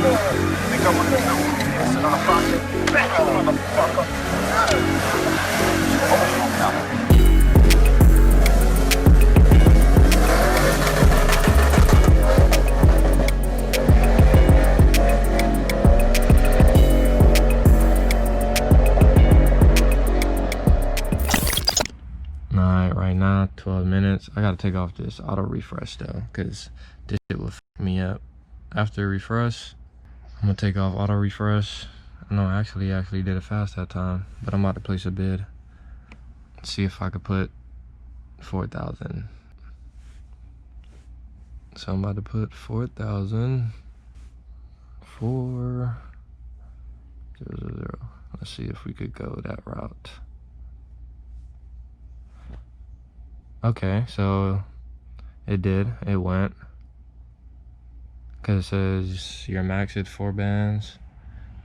Alright, right now, 12 minutes. I gotta take off this auto refresh though, because this shit will fuck me up. After refresh, I'm gonna take off auto refresh. No, actually did it fast that time, but I'm about to place a bid. See if I could put 4,000. So I'm about to put 4,000 4 0 0. Let's see if we could go that route. Okay, so it went. Cause it says your max is 4 bands.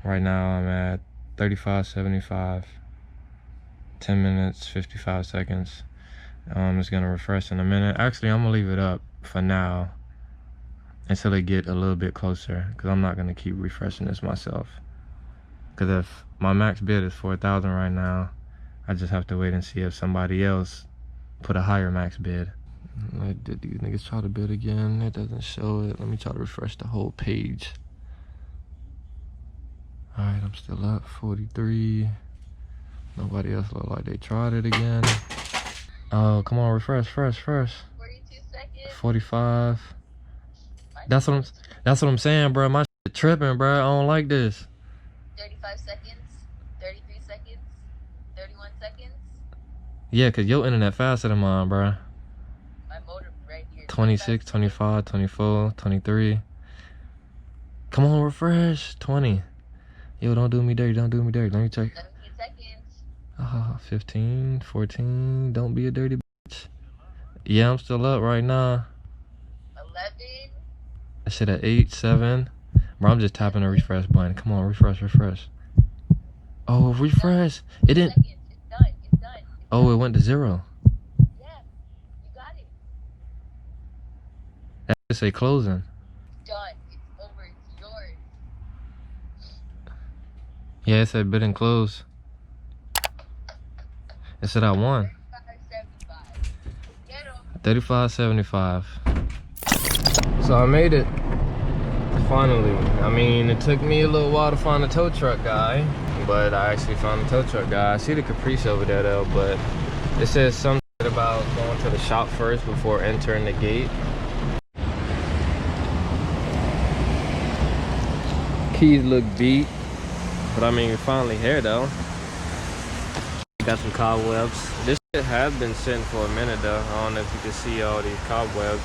Right now I'm at 35.75. 10 minutes, 55 seconds. It's gonna refresh in a minute. Actually, I'm gonna leave it up for now until it get a little bit closer, because I'm not gonna keep refreshing this myself. Because if my max bid is 4,000 right now, I just have to wait and see if somebody else put a higher max bid. Did these niggas try to bid again? It doesn't show it. Let me try to refresh the whole page. Alright, I'm still up 43. Nobody else look like they tried it again. Oh, come on, refresh. 42 seconds. 45. That's what I'm saying, bro. My shit tripping, bro. I don't like this. 35 seconds. 33 seconds. 31 seconds. Yeah, cause your internet faster than mine, bro. My motor right here. 26, 25, 24, 23. Come on, refresh. 20. Yo, don't do me dirty. Let me check. 17 seconds. 15, 14. Don't be a dirty bitch. Yeah, I'm still up right now. 11. I said at 8, 7. Bro, I'm just tapping the refresh button. Come on, refresh. Oh, refresh. It didn't. Seconds. It's done. Oh, it went to 0. Yeah, you got it. That should say closing. It's done. It's over. It's yours. Yeah, it said bid and close. It said I won. 35.75. So I made it. Finally. I mean, it took me a little while to find a tow truck guy, but I actually found a tow truck guy. I see the Caprice over there though, but it says something about going to the shop first before entering the gate. Keys look beat, but I mean, we're finally here though. Got some cobwebs. This shit has been sitting for a minute though. I don't know if you can see all these cobwebs.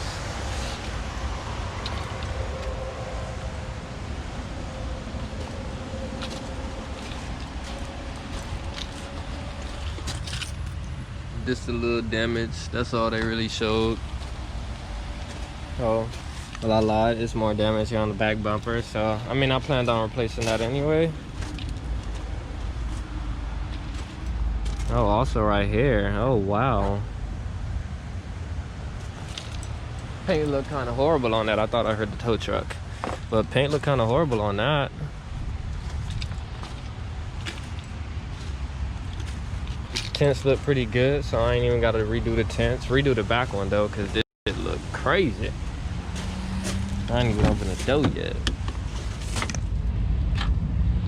Just a little damage. That's all they really showed. Oh, well, I lied. It's more damage here on the back bumper. So, I mean, I planned on replacing that anyway. Oh, also right here. Oh, wow. Paint looked kind of horrible on that. I thought I heard the tow truck. But paint looked kind of horrible on that. Tents look pretty good, so I ain't even got to redo the tents. Redo the back one, though, because this shit look crazy. I ain't even opened the door yet.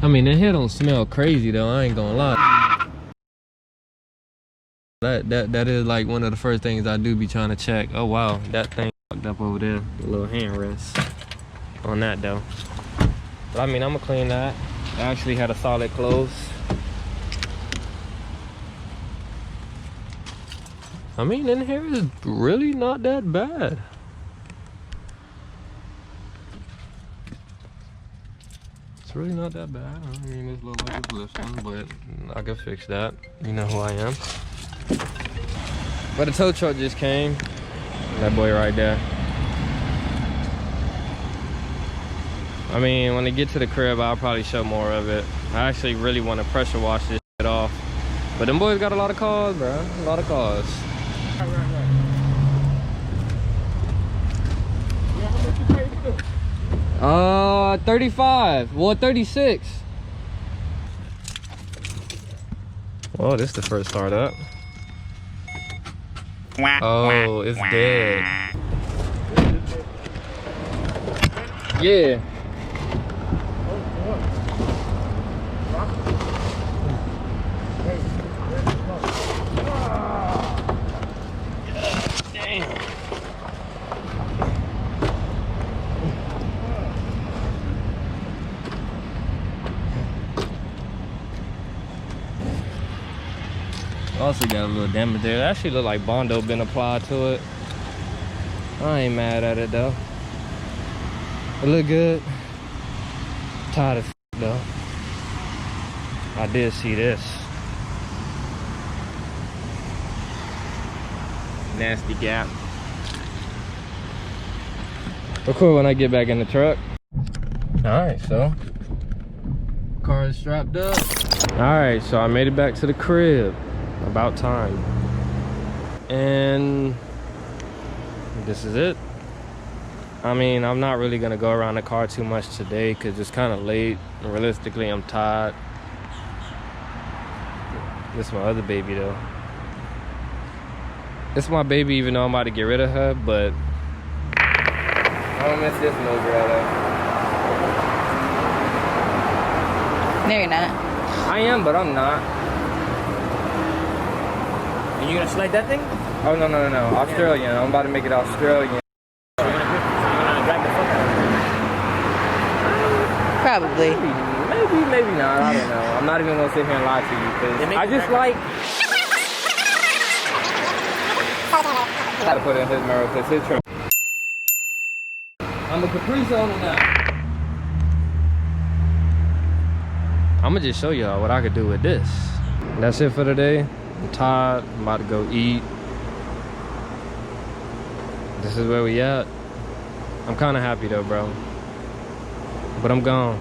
I mean, the hair don't smell crazy, though. I ain't gonna lie. That is like one of the first things I do be trying to check. Oh wow, that thing fucked up over there. The little hand rest on that though. But I mean, I'm gonna clean that. I actually had a solid close. I mean, in here is really not that bad. It's really not that bad. I mean, it's a little like it's lifting, but I can fix that. You know who I am. But the tow truck just came. That boy right there. I mean, when they get to the crib, I'll probably show more of it. I actually really want to pressure wash this shit off. But them boys got a lot of cars, bro. A lot of cars. Right. Yeah, how much you pay for this? 35. Well, 36. Well, this is the first start up. Oh, it's dead. Yeah. Also got a little damage there. That actually look like Bondo been applied to it. I ain't mad at it though. It look good. Tired as though. I did see this. Nasty gap. But cool when I get back in the truck. Alright, so car is strapped up. Alright, so I made it back to the crib. About time. And this is it. I mean, I'm not really gonna go around the car too much today because it's kind of late. And realistically, I'm tired. This is my other baby though. It's my baby even though I'm about to get rid of her, but I don't miss this little girl though. No, you're not. I am, but I'm not. Are you gonna select that thing? Oh, no. Australian. I'm about to make it Australian. So you're gonna drag the fuck out Probably. Maybe not. I don't know. I'm not even gonna sit here and lie to you because I just like. I gotta put it in his mirror because his truck. I'm a Capri owner now. I'm gonna just show y'all what I could do with this. That's it for today. I'm tired. I'm about to go eat. This is where we at. I'm kind of happy though, bro. But I'm gone.